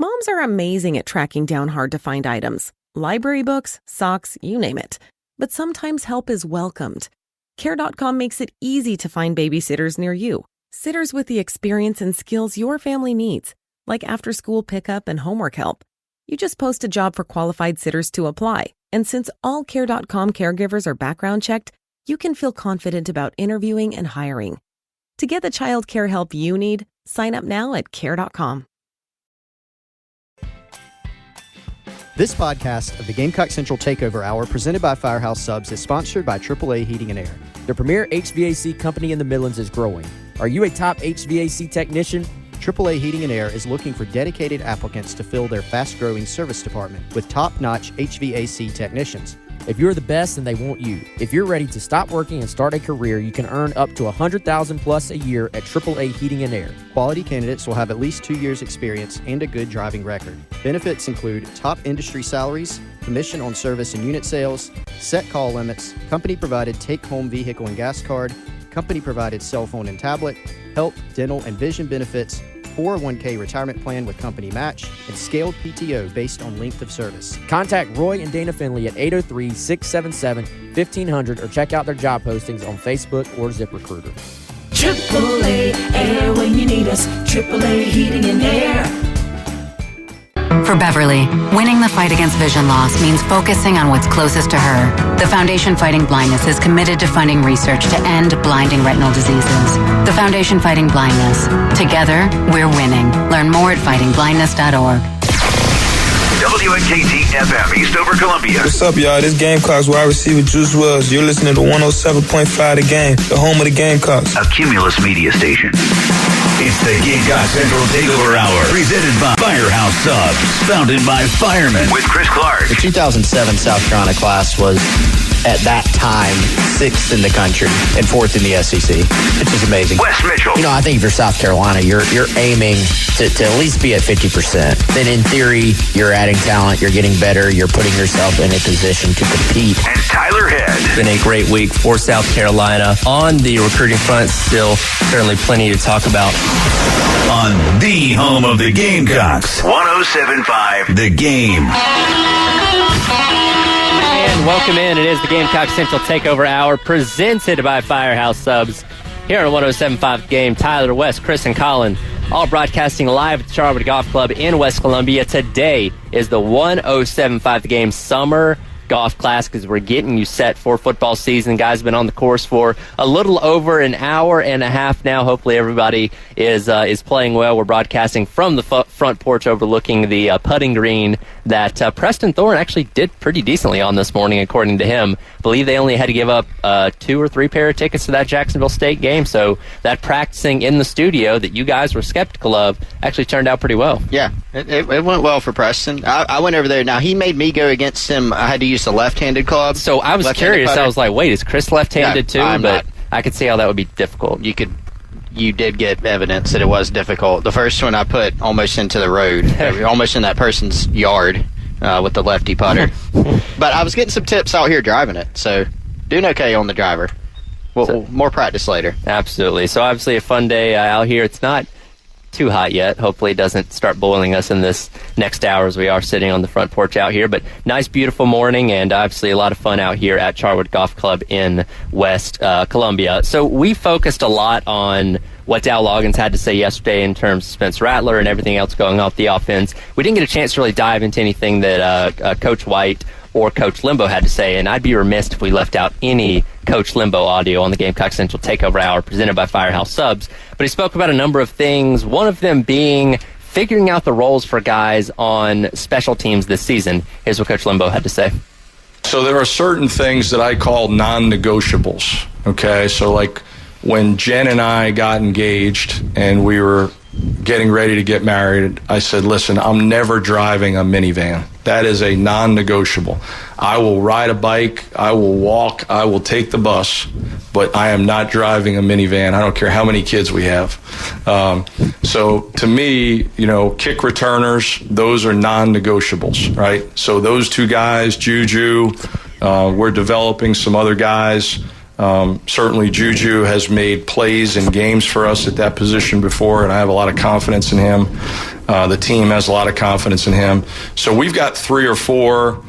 Moms are amazing at tracking down hard-to-find items. Library books, socks, you name it. But sometimes help is welcomed. Care.com makes it easy to find babysitters near you. Sitters with the experience and skills your family needs, like after-school pickup and homework help. You just post a job for qualified sitters to apply. And since all Care.com caregivers are background checked, you can feel confident about interviewing and hiring. To get the child care help you need, sign up now at Care.com. This podcast of the Gamecock Central Takeover Hour presented by Firehouse Subs is sponsored by AAA Heating and Air. The premier HVAC company in the Midlands is growing. Are you a top HVAC technician? AAA Heating and Air is looking for dedicated applicants to fill their fast-growing service department with top-notch HVAC technicians. If you're the best, then they want you. If you're ready to stop working and start a career, you can earn up to $100,000 plus a year at AAA Heating and Air. Quality candidates will have at least 2 years experience and a good driving record. Benefits include top industry salaries, commission on service and unit sales, set call limits, company-provided take-home vehicle and gas card, company-provided cell phone and tablet, health, dental, and vision benefits, 401k retirement plan with company match, and scaled PTO based on length of service. Contact Roy and Dana Finley at 803-677-1500 or check out their job postings on Facebook or ZipRecruiter. AAA Air when you need us. AAA Heating and Air. For Beverly, winning the fight against vision loss means focusing on what's closest to her. The Foundation Fighting Blindness is committed to funding research to end blinding retinal diseases. The Foundation Fighting Blindness. Together, we're winning. Learn more at fightingblindness.org. WNKT-FM, Eastover, Columbia. What's up, y'all? This Gamecocks wide receiver Juice Wells. You're listening to 107.5 The Game, the home of the Gamecocks. A Cumulus media station. It's the Gamecock Central Takeover Hour, presented by Firehouse Subs, founded by firemen, with Chris Clark. The 2007 South Carolina class was, at that time, 6th in the country and 4th in the SEC, which is amazing. Wes Mitchell. You know, I think if you're South Carolina, you're aiming to at least be at 50%. Then in theory, you're adding talent, you're getting better, you're putting yourself in a position to compete. And Tyler Head. It's been a great week for South Carolina. On the recruiting front, still certainly plenty to talk about. On the home of the Gamecocks, 107.5 The Game. And welcome in. It is the Gamecock Central Takeover Hour presented by Firehouse Subs. Here on 107.5 Game, Tyler, West, Chris, and Colin, all broadcasting live at the Charwood Golf Club in West Columbia. Today is the 107.5 The Game Summer Golf Class because we're getting you set for football season. Guys have been on the course for a little over an hour and a half now. Hopefully everybody is playing well. We're broadcasting from the front porch overlooking the putting green that Preston Thorne actually did pretty decently on this morning, according to him. I believe they only had to give up 2 or 3 pair of tickets to that Jacksonville State game, so that practicing in the studio that you guys were skeptical of actually turned out pretty well. Yeah, it went well for Preston. I went over there. Now, he made me go against him. I had to use the left-handed club. So I was curious. I was like, wait, is Chris left-handed too? I'm but not. I could see how that would be difficult. You did get evidence that it was difficult. The first one I put almost into the road, almost in that person's yard with the lefty putter. But I was getting some tips out here driving it, so doing okay on the driver. Well, more practice later. Absolutely. So obviously a fun day out here. It's not too hot yet. Hopefully it doesn't start boiling us in this next hour as we are sitting on the front porch out here. But nice, beautiful morning, and obviously a lot of fun out here at Charwood Golf Club in West Columbia. So we focused a lot on what Dow Loggins had to say yesterday in terms of Spencer Rattler and everything else going on with the offense. We didn't get a chance to really dive into anything that Coach White or Coach Limbo had to say, and I'd be remiss if we left out any Coach Limbo audio on the Gamecock Central Takeover Hour presented by Firehouse Subs. But he spoke about a number of things, one of them being figuring out the roles for guys on special teams this season. Here's what Coach Limbo had to say. So there are certain things that I call non-negotiables, okay? So like when Jen and I got engaged and we were getting ready to get married, I said, listen, I'm never driving a minivan. That is a non-negotiable. I will ride a bike, I will walk, I will take the bus, but I am not driving a minivan. I don't care how many kids we have. So to me, you know, kick returners, those are non-negotiables, right? So those 2 guys, Juju, we're developing some other guys. Certainly Juju has made plays in games for us at that position before, and I have a lot of confidence in him. The team has a lot of confidence in him. So we've got 3 or 4.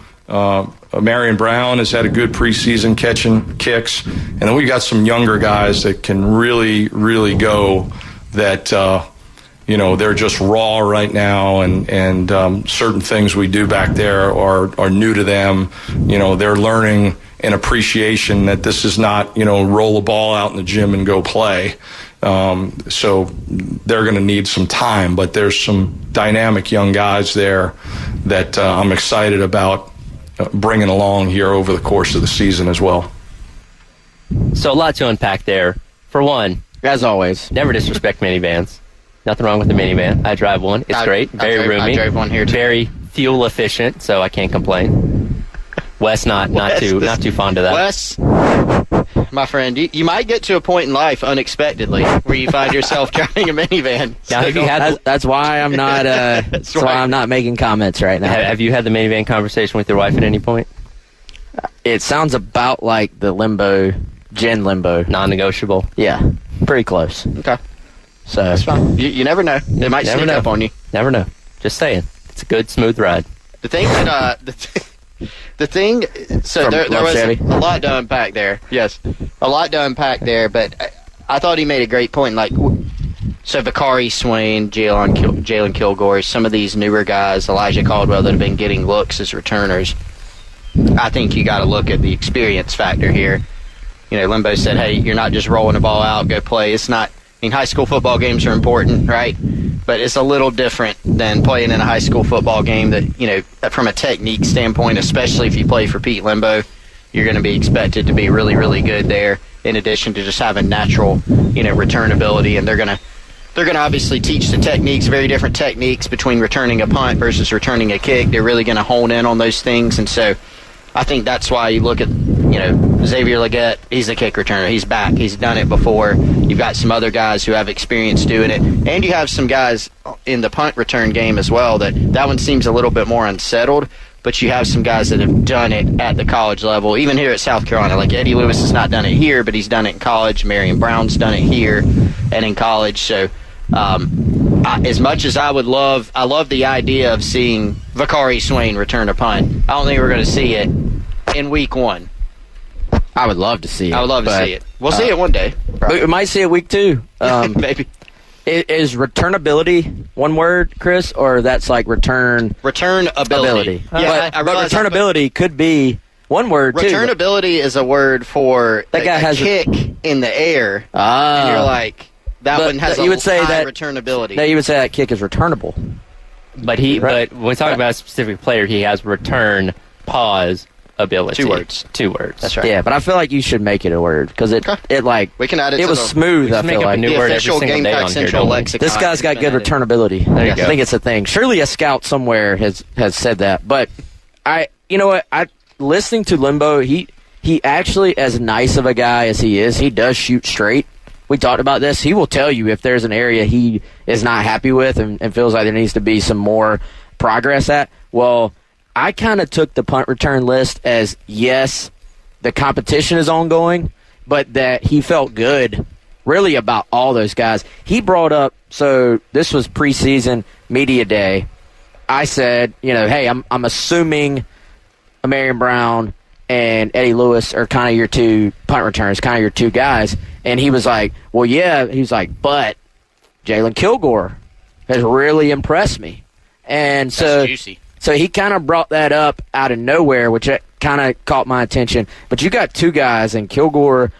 Marion Brown has had a good preseason catching kicks. And then we've got some younger guys that can really, really go that, they're just raw right now. And certain things we do back there are new to them. They're learning an appreciation that this is not, roll a ball out in the gym and go play. So they're going to need some time, but there's some dynamic young guys there that I'm excited about bringing along here over the course of the season as well. So a lot to unpack there. For one, as always, never disrespect minivans. Nothing wrong with the minivan. I drive one. It's great. Very roomy. I drove one here too. Very fuel efficient, so I can't complain. Wes not too fond of that. Wes, my friend, you might get to a point in life unexpectedly where you find yourself driving a minivan. Now, that's why I'm not. That's why I'm not making comments right now. Have you had the minivan conversation with your wife at any point? It sounds about like the limbo, Gen limbo, non-negotiable. Yeah, pretty close. Okay, so that's fine. You never know. It might sneak up on you. Never know. Just saying, it's a good smooth ride. The thing that so there was a lot to unpack there. Yes, a lot to unpack there, but I thought he made a great point. Like, so Vakari Swain, Jalen Kilgore, some of these newer guys, Elijah Caldwell, that have been getting looks as returners. I think you got to look at the experience factor here. Limbo said, hey, you're not just rolling the ball out, go play. It's not, high school football games are important, right? But it's a little different than playing in a high school football game that, from a technique standpoint, especially if you play for Pete Limbo, you're going to be expected to be really, really good there, in addition to just having natural, return ability. And they're going to obviously teach the techniques, very different techniques between returning a punt versus returning a kick. They're really going to hone in on those things. And so I think that's why you look at, Xavier Leggett, he's a kick returner. He's back. He's done it before. You've got some other guys who have experience doing it. And you have some guys in the punt return game as well. That one seems a little bit more unsettled, but you have some guys that have done it at the college level, even here at South Carolina. Like Eddie Lewis has not done it here, but he's done it in college. Marion Brown's done it here and in college. So as much as I love the idea of seeing Vakari Swain return a punt. I don't think we're going to see it in week 1. I would love to see it. I would love to see it. We'll see it one day. Probably. We might see it week 2. Maybe. Is returnability one word, Chris, or that's like return ability? Yeah, but returnability could be one word too. Returnability is a word for that guy has kick in the air, and you're like that one has high returnability. No, you would say that kick is returnable. But but when we talk about a specific player, he has return pause ability. 2 words. That's right. Yeah, but I feel like you should make it a word because it we can add it. It was smooth. I feel like a new word official every single day Gamecock on Central here. lexicon. This guy's got good returnability. There you go. I think it's a thing. Surely a scout somewhere has said that. But you know what? Listening to Limbo, he actually, as nice of a guy as he is, he does shoot straight. We talked about this. He will tell you if there's an area he is not happy with and feels like there needs to be some more progress at. Well, I kind of took the punt return list as, yes, the competition is ongoing, but that he felt good really about all those guys. He brought up, so this was preseason media day. I said, hey, I'm assuming Marion Brown and Eddie Lewis are kind of your 2 punt returners, kind of your 2 guys. And he was like, well, yeah. He was like, but Jalen Kilgore has really impressed me. And That's juicy. So he kind of brought that up out of nowhere, which kind of caught my attention. But you got 2 guys in Kilgore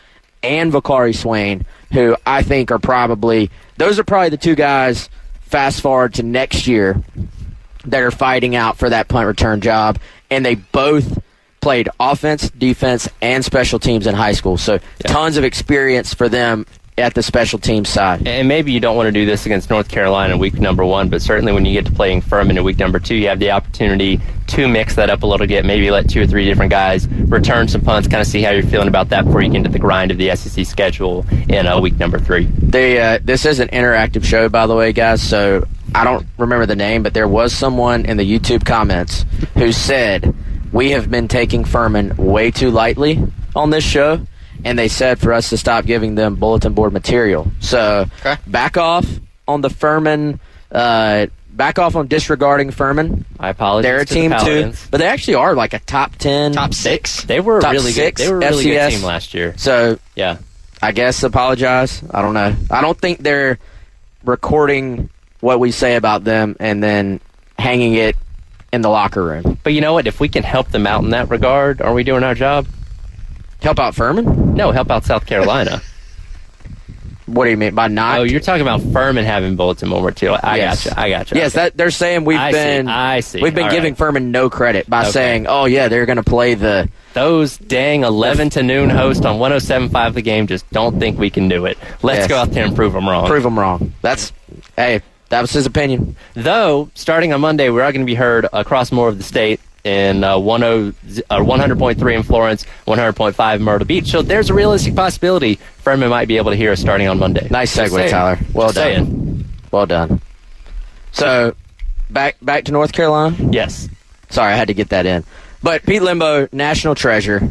and Vakari Swain who I think are probably the 2 guys fast forward to next year that are fighting out for that punt return job. And they both played offense, defense, and special teams in high school. So tons of experience for them at the special teams side. And maybe you don't want to do this against North Carolina in week number 1, but certainly when you get to playing Furman in week number 2, you have the opportunity to mix that up a little bit, maybe let 2 or 3 different guys return some punts, kind of see how you're feeling about that before you get into the grind of the SEC schedule in week number 3. This is an interactive show, by the way, guys, so I don't remember the name, but there was someone in the YouTube comments who said, we have been taking Furman way too lightly on this show, and they said for us to stop giving them bulletin board material. So back off on the Furman back off on disregarding Furman. I apologize. They're a team too, but they actually are like a top 10, top 6. They were top really 6 good. They were a really FCS good team last year. So yeah, I guess apologize. I don't know. I don't think they're recording what we say about them and then hanging it in the locker room. But you know what? If we can help them out in that regard, are we doing our job? Help out Furman? No, help out South Carolina. What do you mean by not? Oh, you're talking about Furman having bulletin board material. I gotcha. Yes, okay. They're saying we've been giving Furman no credit by saying, oh yeah, they're going to play those dang 11 to noon host on 107.5 The Game. Just don't think we can do it. Let's go out there and prove them wrong. Prove them wrong. That was his opinion. Though starting on Monday, we are going to be heard across more of the state. In 100.3 in Florence, 100.5 in Myrtle Beach. So there's a realistic possibility Furman might be able to hear us starting on Monday. Nice segue, Tyler. Well done. Well done. So, back to North Carolina? Yes. Sorry, I had to get that in. But Pete Limbo, national treasure,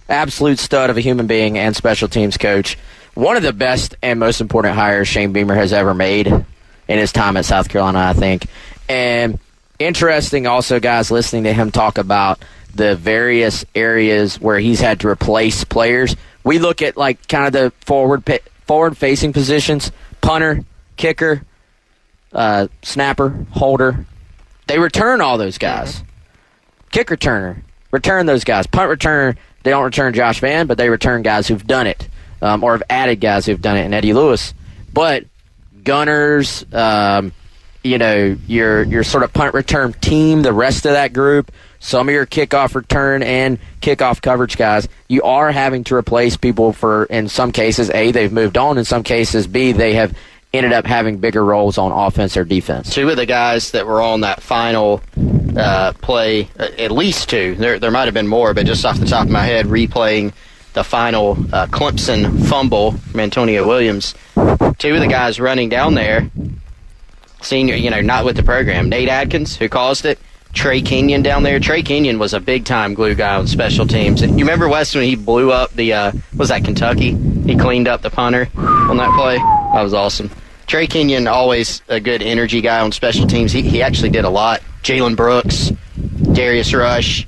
absolute stud of a human being and special teams coach. One of the best and most important hires Shane Beamer has ever made in his time at South Carolina, I think. And interesting also, guys, listening to him talk about the various areas where he's had to replace players. We look at like kind of the forward-facing positions, punter, kicker, snapper, holder. They return all those guys. Kick returner, return those guys. Punt returner, they don't return Josh Vann, but they return guys who've done it or have added guys who've done it in Eddie Lewis. But gunners, your sort of punt return team, the rest of that group, some of your kickoff return and kickoff coverage guys, you are having to replace people for, in some cases, A, they've moved on, in some cases, B, they have ended up having bigger roles on offense or defense. 2 of the guys that were on that final play, at least 2, there might have been more, but just off the top of my head, replaying the final Clemson fumble from Antonio Williams, 2 of the guys running down there, senior, not with the program. Nate Adkins, who caused it. Trey Kenyon down there. Trey Kenyon was a big-time glue guy on special teams. You remember, Wes, when he blew up was that Kentucky? He cleaned up the punter on that play? That was awesome. Trey Kenyon, always a good energy guy on special teams. He actually did a lot. Jalen Brooks, Darius Rush.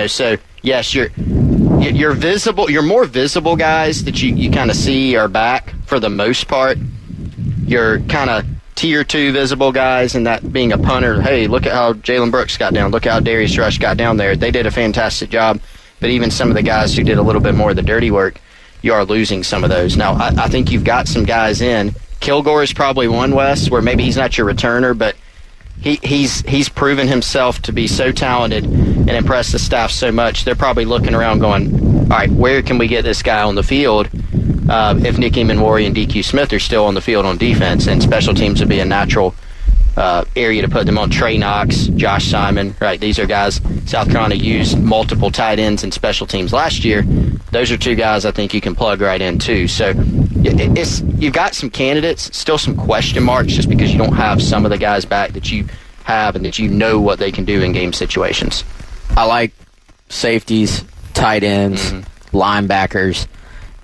So, yes, you're visible. Your more visible guys that you kind of see are back for the most part. You're kind of Tier 2 visible guys, and that being a punter. Hey, look at how Jalen Brooks got down. Look how Darius Rush got down there. They did a fantastic job. But even some of the guys who did a little bit more of the dirty work, you are losing some of those. Now, I think you've got some guys in. Kilgore is probably one, Wes, where maybe he's not your returner, but he's proven himself to be so talented and impressed the staff so much. They're probably looking around going, all right, where can we get this guy on the field? If Nicky Manwari and DQ Smith are still on the field on defense, and special teams would be a natural area to put them on. Trey Knox, Josh Simon, right? These are guys. South Carolina used multiple tight ends in special teams last year. Those are 2 guys I think you can plug right in too. So you've got some candidates, still some question marks, just because you don't have some of the guys back that you have and that you know what they can do in game situations. I like safeties, tight ends, linebackers.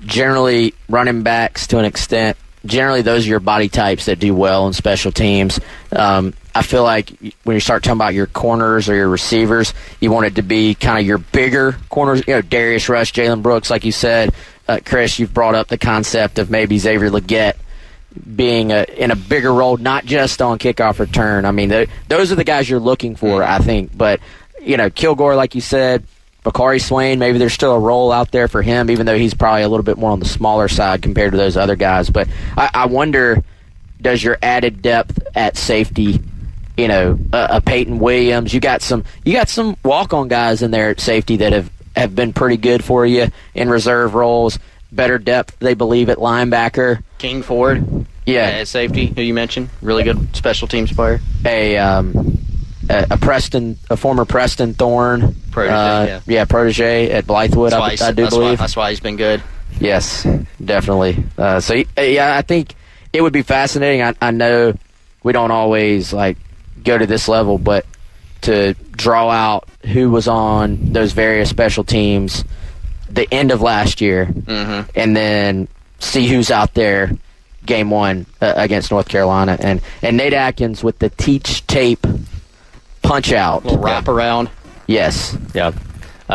Generally, running backs to an extent. Generally, those are your body types that do well in special teams. I feel like when you start talking about your corners or your receivers, you want it to be kind of your bigger corners. Darius Rush, Jalen Brooks, like you said. Chris, you've brought up the concept of maybe Xavier Legette being in a bigger role, not just on kickoff return. I mean, those are the guys you're looking for, I think. But, Kilgore, like you said, Bakari Swain, maybe there's still a role out there for him, even though he's probably a little bit more on the smaller side compared to those other guys. But I wonder, does your added depth at safety, a Peyton Williams, you got some walk-on guys in there at safety that have been pretty good for you in reserve roles. Better depth, they believe, at linebacker. King Ford, at safety, who you mentioned, really good special teams player. A former Preston Thorne protege, protege at Blythewood. I do believe that's why he's been good. Yes, definitely. I think it would be fascinating. I know we don't always go to this level, but to draw out who was on those various special teams the end of last year, and then see who's out there game 1 against North Carolina. And Nate Atkins with the teach tape punch out. Little wraparound. Yes. Yeah.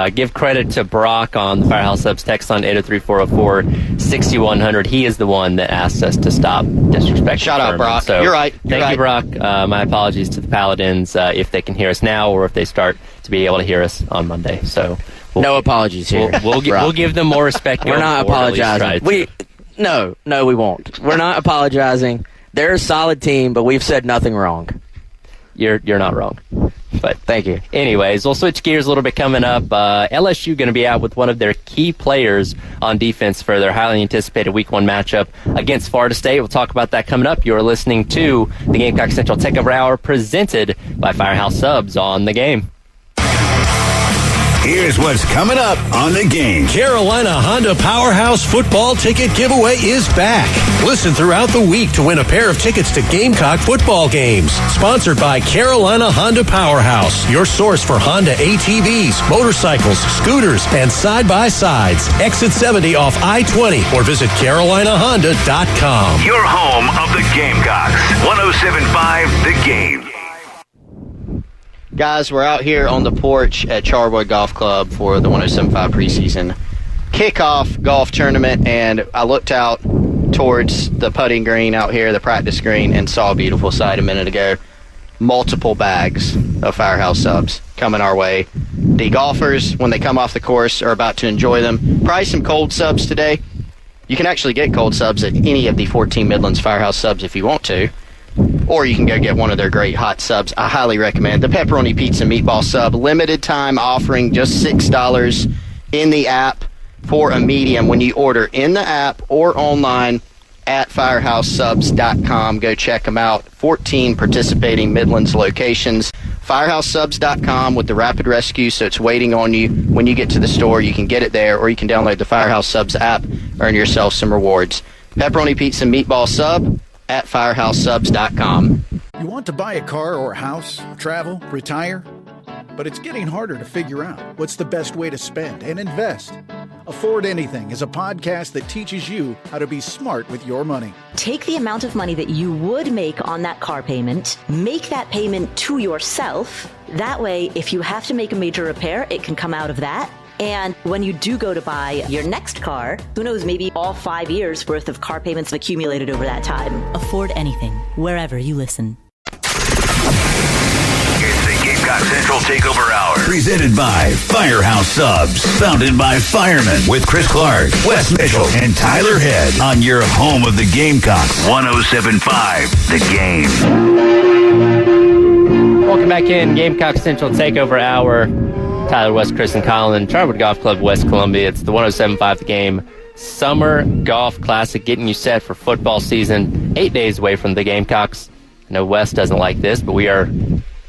Give credit to Brock on the Firehouse Subs text on 803-404-6100. He is the one that asked us to stop disrespecting Shout out, Furman. Brock. So You're right. Thank you, Brock. My apologies to the Paladins if they can hear us now or if they start to be able to hear us on Monday. So no apologies here. We'll give them more respect. We're not apologizing. No, we won't. We're not apologizing. They're a solid team, but we've said nothing wrong. You're not wrong. But thank you. Anyways, we'll switch gears a little bit coming up. LSU going to be out with one of their key players on defense for their highly anticipated Week 1 matchup against Florida State. We'll talk about that coming up. You're listening to the Gamecock Central Takeover Hour presented by Firehouse Subs on The Game. Here's what's coming up on The Game. Carolina Honda Powerhouse football ticket giveaway is back. Listen throughout the week to win a pair of tickets to Gamecock football games. Sponsored by Carolina Honda Powerhouse, your source for Honda ATVs, motorcycles, scooters, and side-by-sides. Exit 70 off I-20 or visit CarolinaHonda.com. Your home of the Gamecocks. 107.5 The Game. Guys, we're out here on the porch at Charwood Golf Club for the 107.5 preseason kickoff golf tournament, and I looked out towards the putting green out here, the practice green, and saw a beautiful sight a minute ago. Multiple bags of Firehouse Subs coming our way. The golfers, when they come off the course, are about to enjoy them. Probably some cold subs today. You can actually get cold subs at any of the 14 Midlands Firehouse Subs if you want to. Or you can go get one of their great hot subs. I highly recommend the pepperoni pizza meatball sub. Limited time offering, just $6 in the app for a medium when you order in the app or online at firehousesubs.com. Go check them out. 14 participating Midlands locations. Firehousesubs.com with the rapid rescue, so it's waiting on you. When you get to the store, you can get it there, or you can download the Firehouse Subs app, earn yourself some rewards. Pepperoni pizza meatball sub at firehousesubs.com. You want to buy a car or a house, travel, retire? But it's getting harder to figure out what's the best way to spend and invest. Afford Anything is a podcast that teaches you how to be smart with your money. Take the amount of money that you would make on that car payment, make that payment to yourself. That way, if you have to make a major repair, it can come out of that. And when you do go to buy your next car, who knows, maybe all 5 years worth of car payments have accumulated over that time. Afford Anything, wherever you listen. It's the Gamecock Central Takeover Hour. Presented by Firehouse Subs. Founded by firemen with Chris Clark, Wes Mitchell, and Tyler Head. On your home of the Gamecocks. 107.5 The Game. Welcome back in. Gamecock Central Takeover Hour. Tyler, West, Chris, and Colin, Charwood Golf Club, West Columbia. It's the 107.5 The Game Summer Golf Classic, getting you set for football season. 8 days away from the Gamecocks. I know West doesn't like this, but we are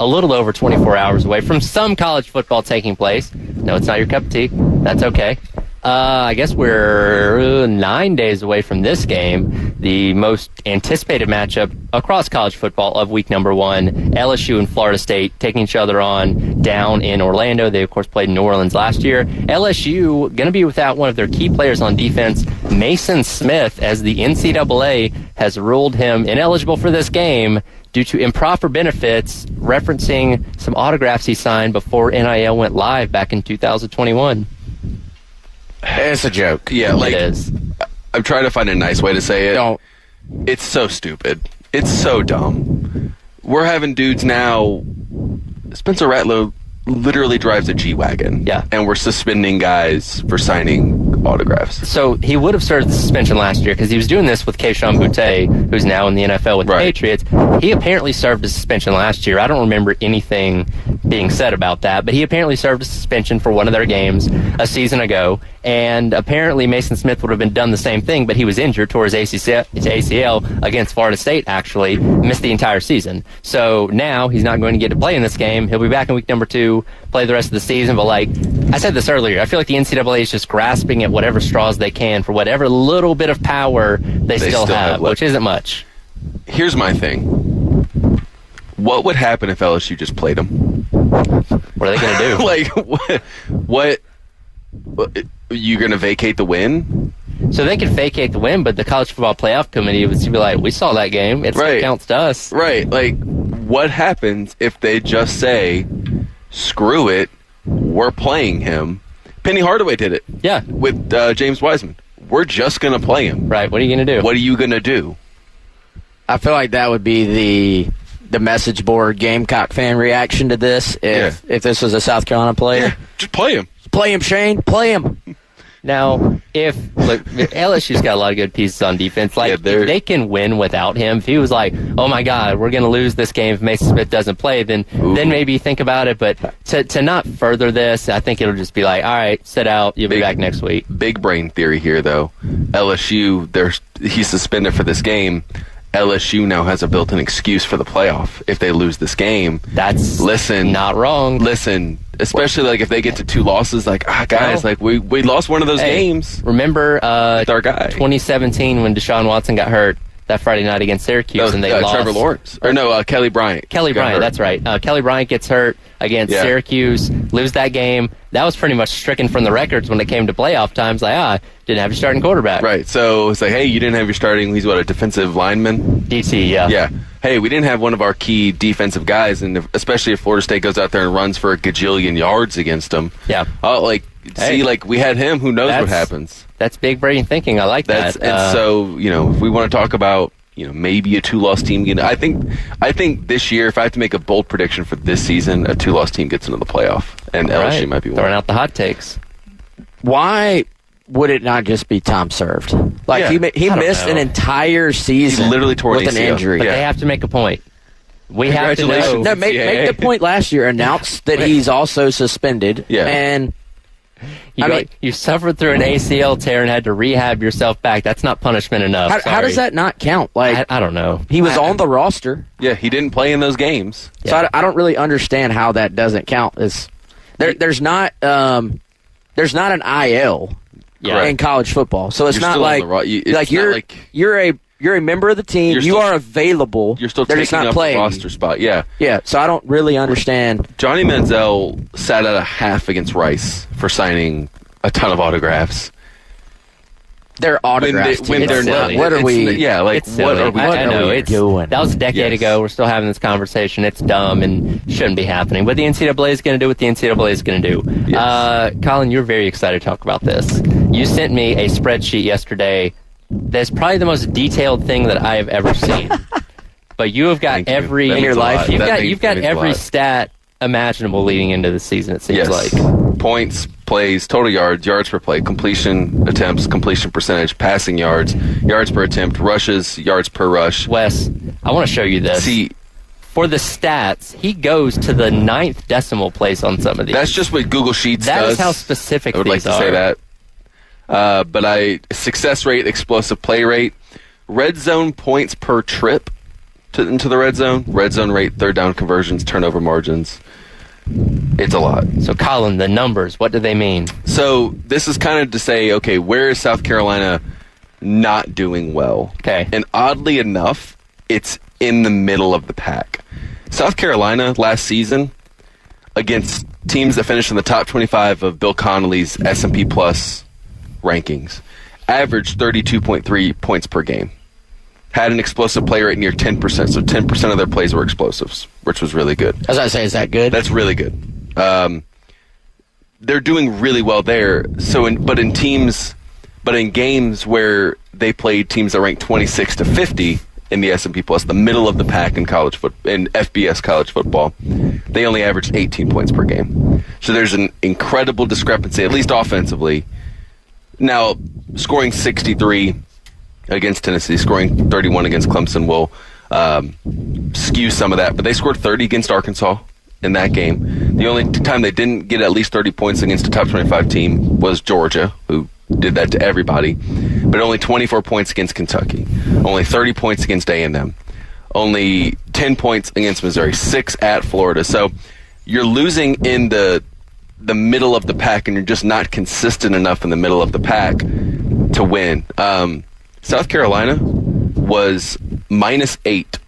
a little over 24 hours away from some college football taking place. No, it's not your cup of tea. That's okay. I guess we're 9 days away from this game, the most anticipated matchup across college football of week number 1. LSU and Florida State taking each other on down in Orlando. They, of course, played in New Orleans last year. LSU going to be without one of their key players on defense, Mason Smith, as the NCAA has ruled him ineligible for this game due to improper benefits, referencing some autographs he signed before NIL went live back in 2021. It's a joke. Yeah, like, it is. I'm trying to find a nice way to say it. Don't. It's so stupid. It's so dumb. We're having dudes now. Spencer Rattler literally drives a G-Wagon. Yeah. And we're suspending guys for signing autographs. So he would have served the suspension last year because he was doing this with Keyshawn Boutte, who's now in the NFL with the Patriots. He apparently served a suspension last year. I don't remember anything being said about that, but he apparently served a suspension for one of their games a season ago. And apparently Mason Smith would have been done the same thing, but he was injured, tore his ACL against Florida State, actually, missed the entire season. So now he's not going to get to play in this game. He'll be back in week number 2, play the rest of the season. But like I said this earlier, I feel like the NCAA is just grasping at whatever straws they can for whatever little bit of power they still have, which isn't much. Here's my thing. What would happen if LSU just played them? What are they going to do? Like, what? You going to vacate the win? So they can vacate the win, but the College Football Playoff Committee would be like, we saw that game. It still counts to us. Right. Like, what happens if they just say, screw it, we're playing him? Penny Hardaway did it. Yeah. With James Wiseman. We're just going to play him. Right. What are you going to do? What are you going to do? I feel like that would be the message board Gamecock fan reaction to this if this was a South Carolina player. Yeah, just play him. Play him, Shane. Play him. Now, LSU's got a lot of good pieces on defense. Like, if they can win without him, if he was like, oh, my God, we're going to lose this game if Mason Smith doesn't play, then maybe think about it. But to not further this, I think it'll just be like, all right, sit out. You'll be back next week. Big brain theory here, though. LSU, he's suspended for this game. LSU now has a built-in excuse for the playoff if they lose this game. That's not wrong. Listen, especially like if they get to 2 losses, like guys, like we lost one of those games. Remember with our guy 2017 when Deshaun Watson got hurt that Friday night against Syracuse and they lost. Trevor Lawrence Kelly Bryant. Kelly Bryant, that's right. Kelly Bryant gets hurt against Syracuse, lose that game. That was pretty much stricken from the records when it came to playoff times. Like, didn't have your starting quarterback. Right. So it's like, hey, you didn't have your starting. He's a defensive lineman. DT, yeah. Yeah. Hey, we didn't have one of our key defensive guys, and especially if Florida State goes out there and runs for a gajillion yards against them. Yeah. We had him. Who knows what happens? That's big brain thinking. I like that. And so, if we want to talk about, maybe a 2-loss team. I think this year, if I have to make a bold prediction for this season, a 2-loss team gets into the playoff, and LSU might be one. Throwing out the hot takes. Why would it not just be time served? Like he missed an entire season. He literally tore with an injury. But they have to make a point. We have to know. No, make the point last year. Announce that he's also suspended. Yeah. And you suffered through an ACL tear and had to rehab yourself back. That's not punishment enough. How does that not count? Like I don't know. He was on the roster. Yeah, he didn't play in those games. Yeah. So I don't really understand how that doesn't count. There's not an IL in college football, so it's not like you're a member of the team. You are available. You're still They're taking just not up playing. the roster spot. Yeah. Yeah. So I don't really understand. Johnny Manziel sat at a half against Rice for signing a ton of autographs. They're autographs. When they're not. What are we? Yeah. Like what are we doing? That was a decade ago. We're still having this conversation. It's dumb and shouldn't be happening. But the NCAA is going to do what the NCAA is going to do. Yes. Colin, you're very excited to talk about this. You sent me a spreadsheet yesterday. That's probably the most detailed thing that I have ever seen. But you have got every in your life. You've got every stat imaginable leading into the season. It seems like points, plays, total yards, yards per play, completion attempts, completion percentage, passing yards, yards per attempt, rushes, yards per rush. Wes, I want to show you this. See, for the stats, he goes to the 9th decimal place on some of these. That's just what Google Sheets does. That is how specific I would like to say that. But success rate, explosive play rate, red zone points per trip into the red zone rate, third down conversions, turnover margins. It's a lot. So, Colin, the numbers, what do they mean? So this is kind of to say, okay, where is South Carolina not doing well? Okay. And oddly enough, it's in the middle of the pack. South Carolina last season against teams that finished in the top 25 of Bill Connolly's S&P Plus rankings, averaged 32.3 points per game, had an explosive play rate near 10%, so 10% of their plays were explosives, which was really good. As I say, is that good? That's really good. They're doing really well there. But in games where they played teams that ranked 26 to 50 in the S&P Plus, the middle of the pack in college in FBS college football, they only averaged 18 points per game. So there's an incredible discrepancy, at least offensively. Now, scoring 63 against Tennessee, scoring 31 against Clemson will skew some of that. But they scored 30 against Arkansas in that game. The only time they didn't get at least 30 points against a top 25 team was Georgia, who did that to everybody. But only 24 points against Kentucky. Only 30 points against A&M. Only 10 points against Missouri. 6 at Florida. So you're losing in the middle of the pack, and you're just not consistent enough in the middle of the pack to win. South Carolina was -8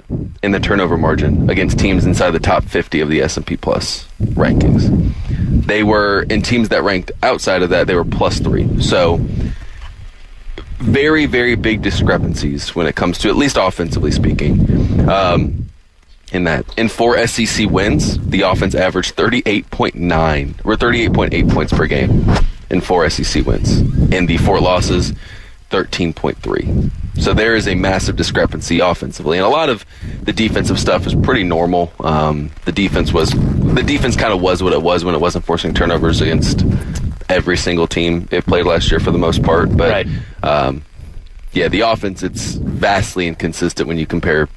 in the turnover margin against teams inside the top 50 of the S&P Plus rankings. They were, in teams that ranked outside of that, they were +3. So very, very big discrepancies when it comes to, at least offensively speaking. In 4 SEC wins, the offense averaged 38.8 points per game in 4 SEC wins. In the 4 losses, 13.3. So there is a massive discrepancy offensively, and a lot of the defensive stuff is pretty normal. The defense kind of was what it was when it wasn't forcing turnovers against every single team it played last year for the most part. But the offense, it's vastly inconsistent when you compare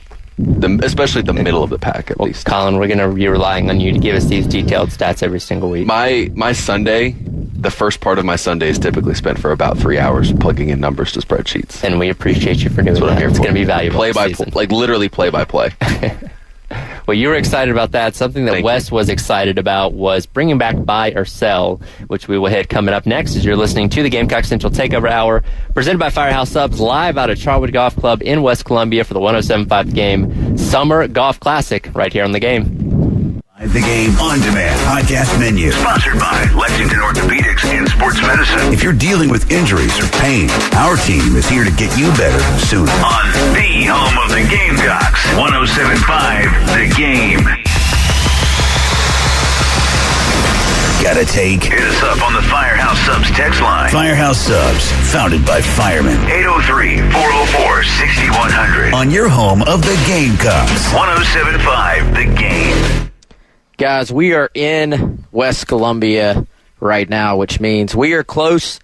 especially the middle of the pack, at least. Colin, we're going to be relying on you to give us these detailed stats every single week. My Sunday, the first part of my Sunday is typically spent for about 3 hours plugging in numbers to spreadsheets. And we appreciate you for doing that. It's going to be valuable. Literally play by play. Well, you were excited about that. Something that Wes was excited about was bringing back Buy or Sell, which we will hit coming up next as you're listening to the Gamecock Central Takeover Hour, presented by Firehouse Subs, live out at Charwood Golf Club in West Columbia for the 107.5 Game Summer Golf Classic right here on The Game. The Game On Demand podcast menu. Sponsored by Lexington Orthopedics and Sports Medicine. If you're dealing with injuries or pain, our team is here to get you better sooner. On the home of the Gamecocks, 107.5 The Game. Got a take? Hit us up on the Firehouse Subs text line. Firehouse Subs, founded by firemen. 803-404-6100. On your home of the Gamecocks, 107.5 The Game. Guys, we are in West Columbia right now, which means we are close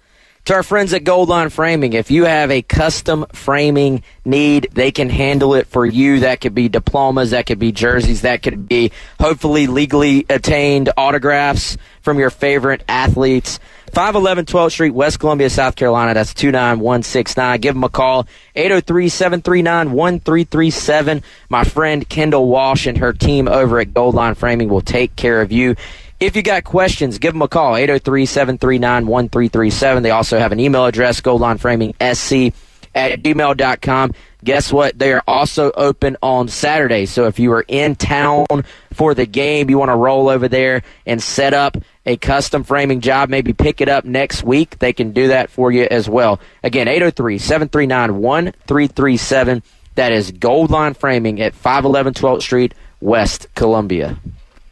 to our friends at Gold Line Framing. If you have a custom framing need, they can handle it for you. That could be diplomas, that could be jerseys, that could be hopefully legally attained autographs from your favorite athletes. 511 12th Street, West Columbia, South Carolina. That's 29169. Give them a call, 803-739-1337. My friend Kendall Walsh and her team over at Gold Line Framing will take care of you. If you got questions, give them a call, 803-739-1337. They also have an email address, goldlineframingsc@gmail.com. Guess what? They are also open on Saturday. So if you are in town for the game, you want to roll over there and set up a custom framing job, maybe pick it up next week, they can do that for you as well. Again, 803-739-1337. That is Gold Line Framing at 511 12th Street, West Columbia.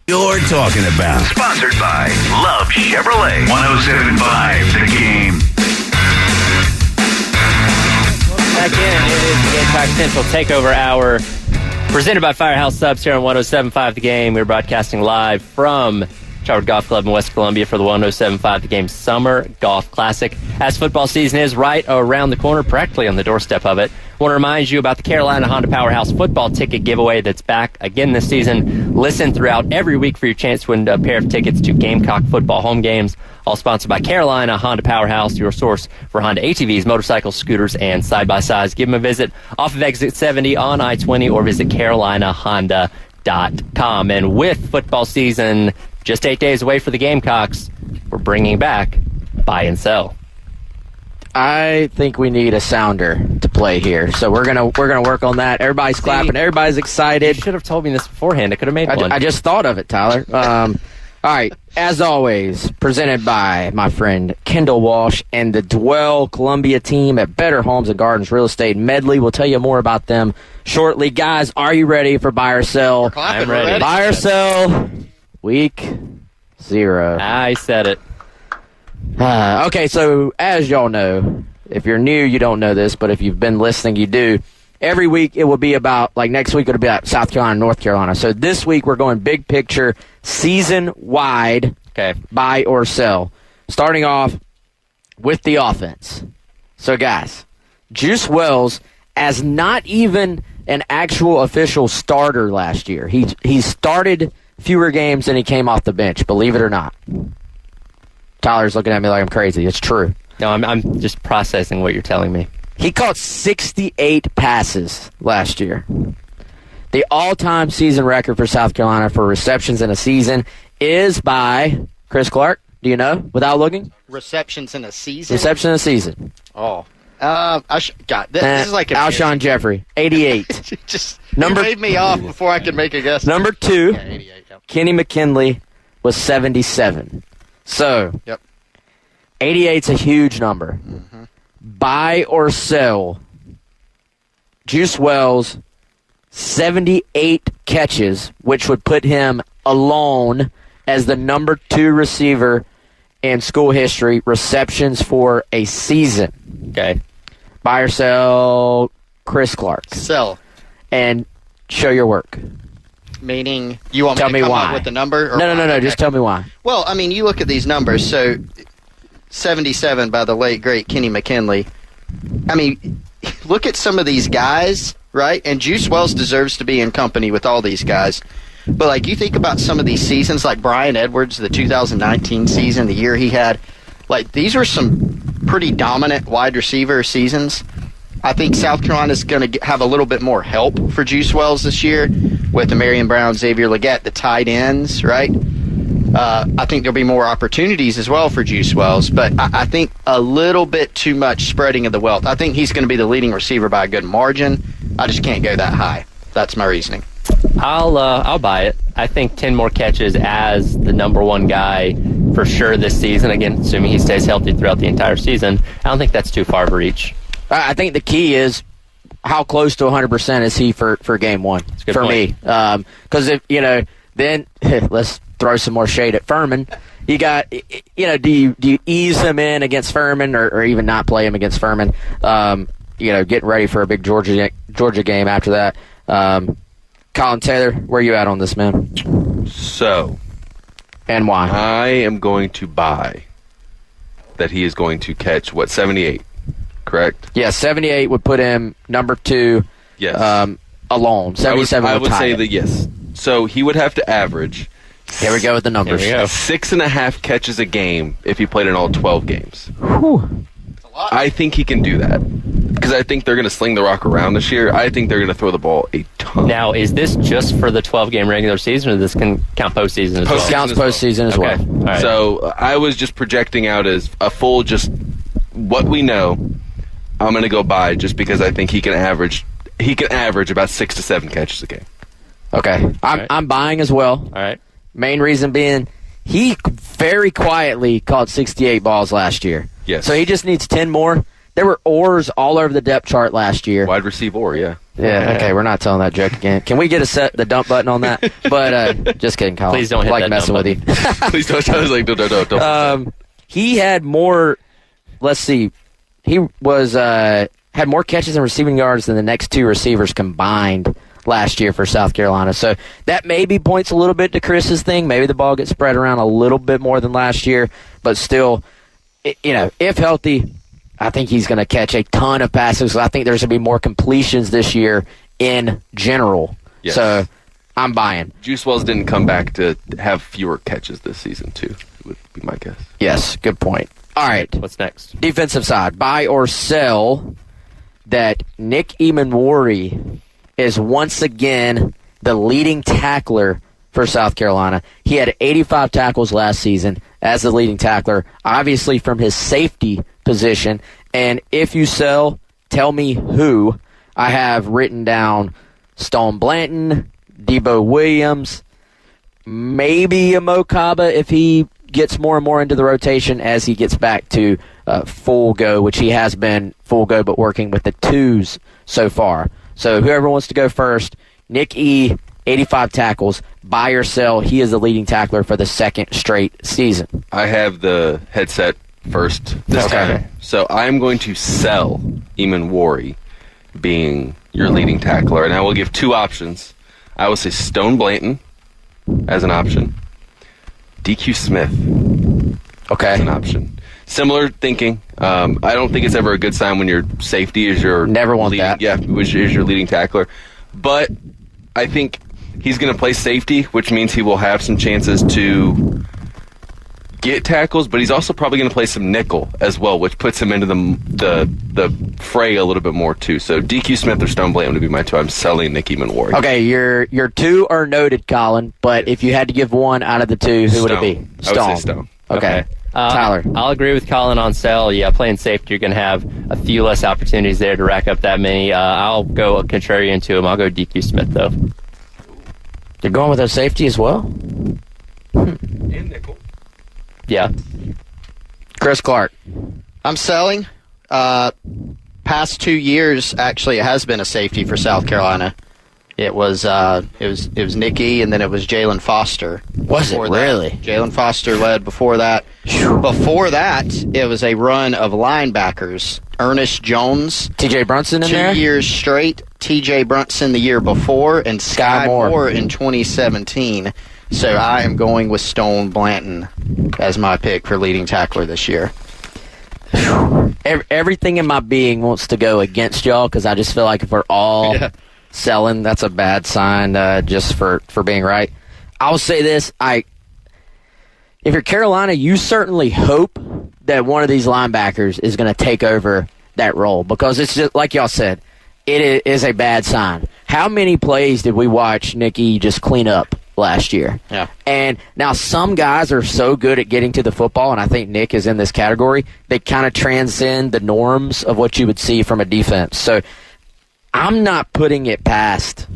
You're talking about. Sponsored by Love Chevrolet. 107.5 The Game. Again, it is the Gamecock Central Takeover Hour, presented by Firehouse Subs here on 107.5 The Game. We're broadcasting live from Charwood Golf Club in West Columbia for the 107.5 The Game Summer Golf Classic. As football season is right around the corner, practically on the doorstep of it, I want to remind you about the Carolina Honda Powerhouse football ticket giveaway that's back again this season. Listen throughout every week for your chance to win a pair of tickets to Gamecock football home games, all sponsored by Carolina Honda Powerhouse, your source for Honda ATVs, motorcycles, scooters, and side-by-sides. Give them a visit off of Exit 70 on I-20 or visit carolinahonda.com. And with football season just 8 days away for the Gamecocks, we're bringing back Buy and Sell. I think we need a sounder to play here, so we're gonna work on that. Everybody's clapping, everybody's excited. You should have told me this beforehand. I could have made one. I just thought of it, Tyler. All right, as always, presented by my friend Kendall Walsh and the Dwell Columbia team at Better Homes and Gardens Real Estate Medley. We'll tell you more about them shortly. Guys, are you ready for Buy or Sell? I'm ready. Buy or Sell, week 0. I said it. Okay, so as y'all know, if you're new, you don't know this, but if you've been listening, you do. Every week it will be about, like next week it'll be about South Carolina, North Carolina. So this week we're going big picture, season-wide, Buy or Sell. Starting off with the offense. So guys, Juice Wells, as not even an actual official starter last year, he started fewer games than he came off the bench, believe it or not. Tyler's looking at me like I'm crazy. It's true. No, I'm just processing what you're telling me. He caught 68 passes last year. The all-time season record for South Carolina for receptions in a season is by Chris Clark. Do you know, without looking? Receptions in a season? Reception in a season. Oh. This is like Alshon Jeffrey, 88. You made me off before I could make a guess. Number 2, 88, yep. Kenny McKinley was 77. So, 88's a huge number. Mm-hmm. buy or sell Juice Wells' 78 catches, which would put him alone as the number 2 receiver in school history, receptions for a season. Okay. Buy or sell Chris Clark. Sell. And show your work. Meaning, you want me Tell to me come why. up with the number? Or No. okay. Just tell me why. Well, I mean, you look at these numbers. So, 77 by the late, great Kenny McKinley. I mean, look at some of these guys, right? And Juice Wells deserves to be in company with all these guys. But, like, you think about some of these seasons, like Brian Edwards, the 2019 season, the year he had. Like, these were some pretty dominant wide receiver seasons. I think South Carolina's going to have a little bit more help for Juice Wells this year with the Marion Brown, Xavier Legette, the tight ends, right? I think there'll be more opportunities as well for Juice Wells, but I think a little bit too much spreading of the wealth. I think he's going to be the leading receiver by a good margin. I just can't go that high. That's my reasoning. I'll buy it. I think 10 more catches as the number 1 guy for sure this season. Again, assuming he stays healthy throughout the entire season. I don't think that's too far of a reach. I think the key is how close to 100% is he for game 1 for point. me. Because if then let's throw some more shade at Furman. You got do you ease him in against Furman or even not play him against Furman? Getting ready for a big Georgia game after that. Colin Taylor, where you at on this, man? So, and why? I am going to buy that he is going to catch 78. Correct? Yeah, 78 would put him number 2. Yes. Alone. 77 I would would tie say it. that yes. So he would have to average. Here we go with the numbers. Here we go. 6.5 catches a game if he played in all 12 games. Whew. I think he can do that because I think they're going to sling the rock around this year. I think they're going to throw the ball a ton. Now, is this just for the 12-game regular season, or this can count postseason as well? Counts postseason as well. All right. So I was just projecting out as a full, just what we know. I'm going to go buy just because I think he can average about 6 to 7 catches a game. Okay, I'm buying as well. All right. Main reason being he very quietly caught 68 balls last year. Yes. So he just needs 10 more. There were oars all over the depth chart last year. Wide receiver or, yeah. Yeah, okay, we're not telling that joke again. Can we get the dump button on that? But just kidding, Colin. Please don't hit like that messing dump with you. Please don't. I was like, don't. He had more. Let's see. He was had more catches and receiving yards than the next 2 receivers combined last year for South Carolina. So that maybe points a little bit to Chris's thing. Maybe the ball gets spread around a little bit more than last year, but still, if healthy, I think he's going to catch a ton of passes. I think there's going to be more completions this year in general. Yes. So I'm buying. Juice Wells didn't come back to have fewer catches this season, too, would be my guess. Yes, good point. All right. What's next? Defensive side. Buy or sell that Nick Emanwari is once again the leading tackler for South Carolina. He had 85 tackles last season as the leading tackler, obviously from his safety position. And if you sell, tell me who. I have written down Stone Blanton, Debo Williams, maybe a Mo Kaba if he gets more and more into the rotation as he gets back to full go, which he has been full go, but working with the 2s so far. So whoever wants to go first, Nick E., 85 tackles, buy or sell. He is the leading tackler for the 2nd straight season. I have the headset first this time. So I'm going to sell Emanwari being your leading tackler, and I will give 2 options. I will say Stone Blanton as an option. DQ Smith as an option. Similar thinking. I don't think it's ever a good sign when your safety is your never want leading, that. Yeah, which is your leading tackler. But I think he's going to play safety, which means he will have some chances to get tackles, but he's also probably going to play some nickel as well, which puts him into the fray a little bit more too. So DQ Smith or Stone Blanton would be my 2. I'm selling Nick Emanwari. Okay, your 2 are noted, Colin, but if you had to give one out of the 2, who would it be? Stone. I would say Stone. Okay. Tyler. I'll agree with Colin on sell. Yeah, playing safety, you're going to have a few less opportunities there to rack up that many. I'll go contrarian to him. I'll go DQ Smith, though. You're going with a safety as well? And nickel. Yeah. Chris Clark. I'm selling. Past 2 years, actually, it has been a safety for South Carolina. It was Nicky, and then it was Jalen Foster. Was it really? Jalen Foster led before that. Before that, it was a run of linebackers. Ernest Jones. T.J. Brunson in 2 there? years straight. T.J. Brunson the year before, and Sky Moore in 2017. So I am going with Stone Blanton as my pick for leading tackler this year. Everything in my being wants to go against y'all because I just feel like if we're all selling, that's a bad sign just for being right. I will say this. If you're Carolina, you certainly hope that one of these linebackers is going to take over that role because it's just, like y'all said, it is a bad sign. How many plays did we watch Nicky just clean up last year? Yeah. And now some guys are so good at getting to the football, and I think Nick is in this category, they kind of transcend the norms of what you would see from a defense. So I'm not putting it past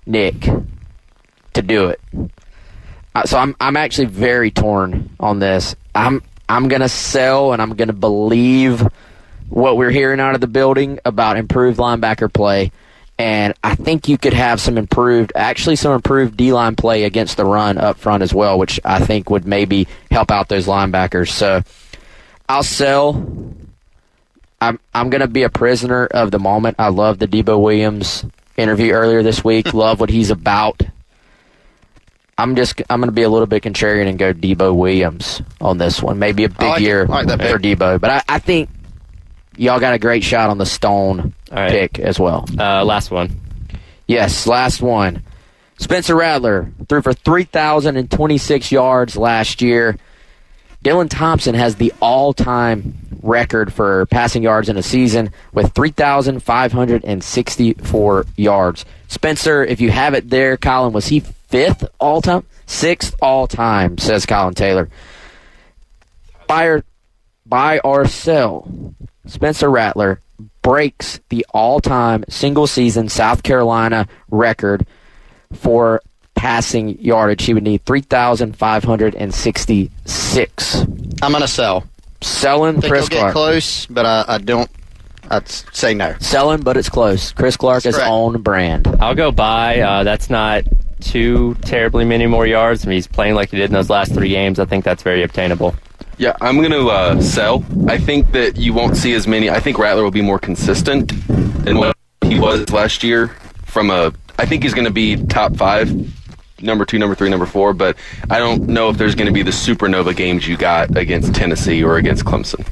Nick to do it. So I'm actually very torn on this. I'm going to sell, and I'm going to believe what we're hearing out of the building about improved linebacker play. And I think you could have some improved D-line play against the run up front as well, which I think would maybe help out those linebackers. So I'll sell. I'm going to be a prisoner of the moment. I love the Debo Williams interview earlier this week. Love what he's about. I'm going to be a little bit contrarian and go Debo Williams on this one. Maybe a big year for Debo. But I think y'all got a great shot on the Stone pick as well. Last one. Yes, last one. Spencer Rattler threw for 3,026 yards last year. Dylan Thompson has the all-time record for passing yards in a season with 3,564 yards. Spencer, if you have it there, Colin, was he fifth all-time? Sixth all-time, says Colin Taylor. Buy or sell. Spencer Rattler breaks the all-time single-season South Carolina record for passing yardage. He would need 3,566. I'm going to sell. Selling Chris Clark. Get close, but I don't. I'd say no. Selling, but it's close. Chris Clark is on brand. I'll go buy. That's not too terribly many more yards. I mean, he's playing like he did in those last 3 games. I think that's very obtainable. Yeah, I'm going to sell. I think that you won't see as many. I think Rattler will be more consistent than what he was last year. I think he's going to be top 5, number 2, number 3, number 4, but I don't know if there's going to be the supernova games you got against Tennessee or against Clemson.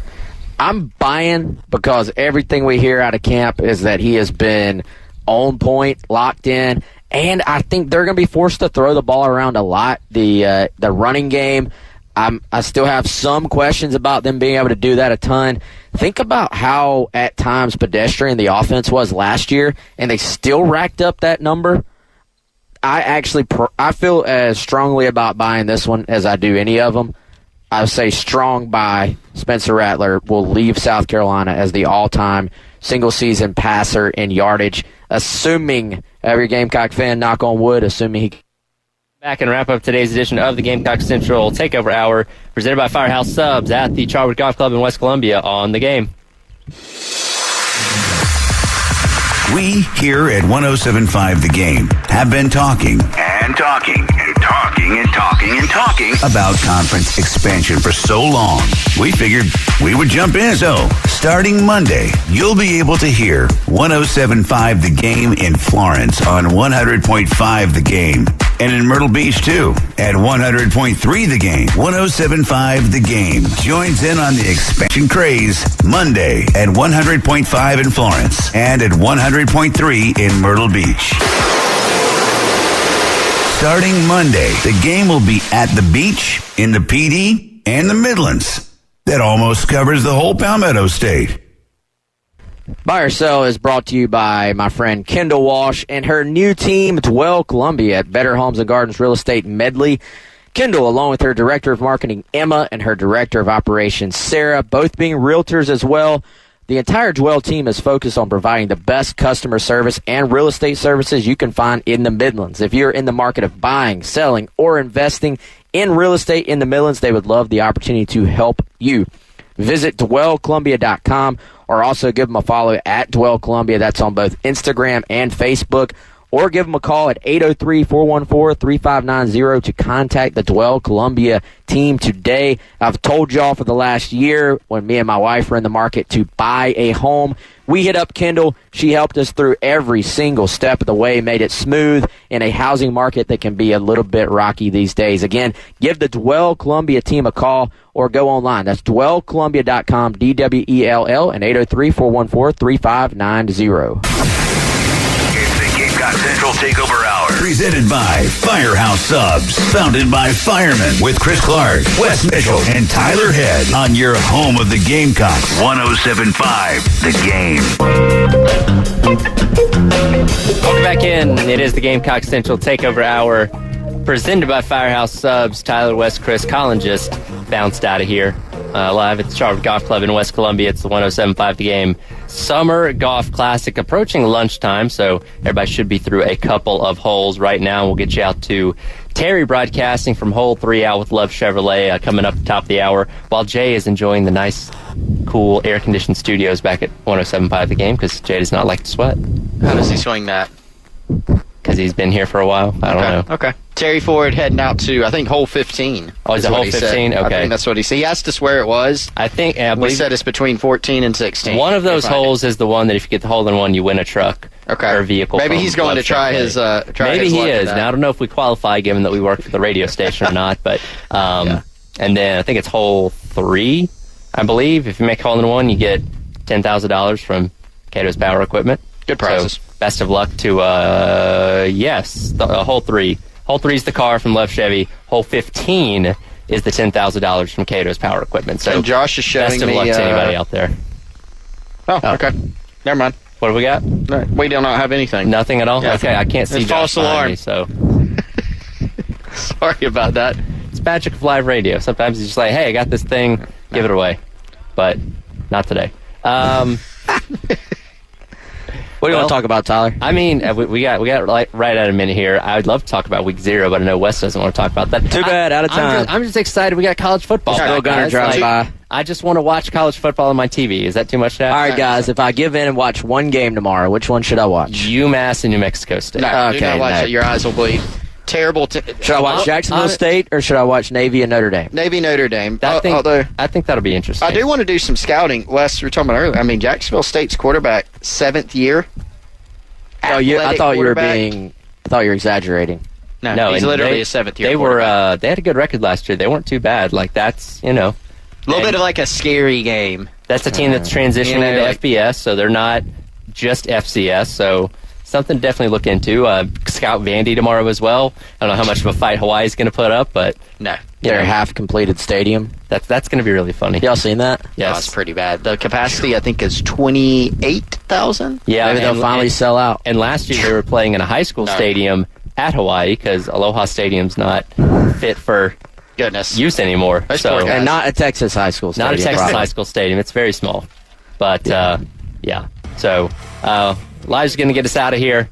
I'm buying because everything we hear out of camp is that he has been on point, locked in, and I think they're going to be forced to throw the ball around a lot. The running game, I still have some questions about them being able to do that a ton. Think about how, at times, pedestrian the offense was last year, and they still racked up that number. I feel as strongly about buying this one as I do any of them. I would say strong buy. Spencer Rattler will leave South Carolina as the all-time single-season passer in yardage, assuming every Gamecock fan, knock on wood, assuming he back and wrap up today's edition of the Gamecock Central Takeover Hour, presented by Firehouse Subs at the Charwood Golf Club in West Columbia on The Game. We here at 107.5 The Game have been talking and talking and talking and talking and talking about conference expansion for so long. We figured we would jump in. So, starting Monday, you'll be able to hear 107.5 The Game in Florence on 100.5 The Game. And in Myrtle Beach, too, at 100.3 The Game. 107.5 The Game joins in on the expansion craze Monday at 100.5 in Florence and at 100.3 in Myrtle Beach. Starting Monday, The Game will be at the beach, in the PD, and the Midlands. That almost covers the whole Palmetto State. Buy or Sell is brought to you by my friend Kendall Walsh and her new team, Dwell Columbia, at Better Homes and Gardens Real Estate Medley. Kendall, along with her Director of Marketing, Emma, and her Director of Operations, Sarah, both being realtors as well. The entire Dwell team is focused on providing the best customer service and real estate services you can find in the Midlands. If you're in the market of buying, selling, or investing in real estate in the Midlands, they would love the opportunity to help you. visit dwellcolumbia.com or also give them a follow at Dwell Columbia. That's on both Instagram and Facebook. Or give them a call at 803-414-3590 to contact the Dwell Columbia team today. I've told y'all for the last year when me and my wife were in the market to buy a home, we hit up Kendall. She helped us through every single step of the way, made it smooth in a housing market that can be a little bit rocky these days. Again, give the Dwell Columbia team a call or go online. That's dwellcolumbia.com, DWELL, and 803-414-3590. Gamecock Central Takeover Hour. Presented by Firehouse Subs. Founded by firemen with Chris Clark, Wes Mitchell, and Tyler Head. On your home of the Gamecocks. 107.5 The Game. Welcome back in. It is the Gamecock Central Takeover Hour. Presented by Firehouse Subs. Tyler, Wes, Chris, Colin just bounced out of here. Live at the Charwood Golf Club in West Columbia. It's the 107.5 The Game Summer Golf Classic approaching lunchtime, so everybody should be through a couple of holes right now. We'll get you out to Terry broadcasting from hole 3 out with Love Chevrolet coming up at the top of the hour, while Jay is enjoying the nice, cool, air-conditioned studios back at 107.5 The Game, because Jay does not like to sweat. How does he swing that? Because he's been here for a while. I don't know. Okay. Terry Ford heading out to, I think, hole 15. Oh, is it hole 15? Okay. I think that's what he said. He asked us where it was. I think, we said it's between 14 and 16. One of those holes is the one that if you get the hole in one, you win a truck. Okay. Or a vehicle. Maybe he's going to try his. Maybe he is. Now, I don't know if we qualify given that we work for the radio station or not, but and then I think it's hole 3, I believe. If you make hole in one, you get $10,000 from Cato's Power Equipment. Good prices. So, best of luck to hole 3. Hole 3 is the car from Love Chevy. Hole 15 is the $10,000 from Cato's Power Equipment. So and Josh is showing best of luck to anybody out there. Oh, okay. Never mind. What do we got? We do not have anything. Nothing at all? Yeah. Okay, I can't see it's Josh false alarm. Me, so sorry about that. It's magic of live radio. Sometimes it's just like, hey, I got this thing, give it away. But not today. What do you want to talk about, Tyler? I mean, we got right at a minute here. I would love to talk about week 0, but I know Wes doesn't want to talk about that. Too bad, out of time. I'm just excited. We got college football. Still gonna drive by. I just want to watch college football on my TV. Is that too much to ask? All right, guys. If I give in and watch one game tomorrow, which one should I watch? UMass and New Mexico State. No, do not watch it. Your eyes will bleed. Terrible. Should I watch Jacksonville State or should I watch Navy and Notre Dame? Navy, Notre Dame. I think that'll be interesting. I do want to do some scouting. Wes, we were talking about earlier. I mean, Jacksonville State's quarterback, 7th year. Oh, I thought you were exaggerating. No, he's literally a 7th year. They were. They had a good record last year. They weren't too bad. Like that's a little bit of like a scary game. That's a team that's transitioning into FBS, so they're not just FCS. So something to definitely look into. Scout Vandy tomorrow as well. I don't know how much of a fight Hawaii's going to put up, but no, their half-completed stadium. That's going to be really funny. Y'all seen that? Yes, it's pretty bad. The capacity I think is 28,000. Yeah, maybe they'll finally sell out. And last year they were playing in a high school stadium at Hawaii because Aloha Stadium's not fit for use anymore. And not a Texas high school stadium. Not a Texas high school stadium. It's very small. But, yeah. So, Elijah's going to get us out of here.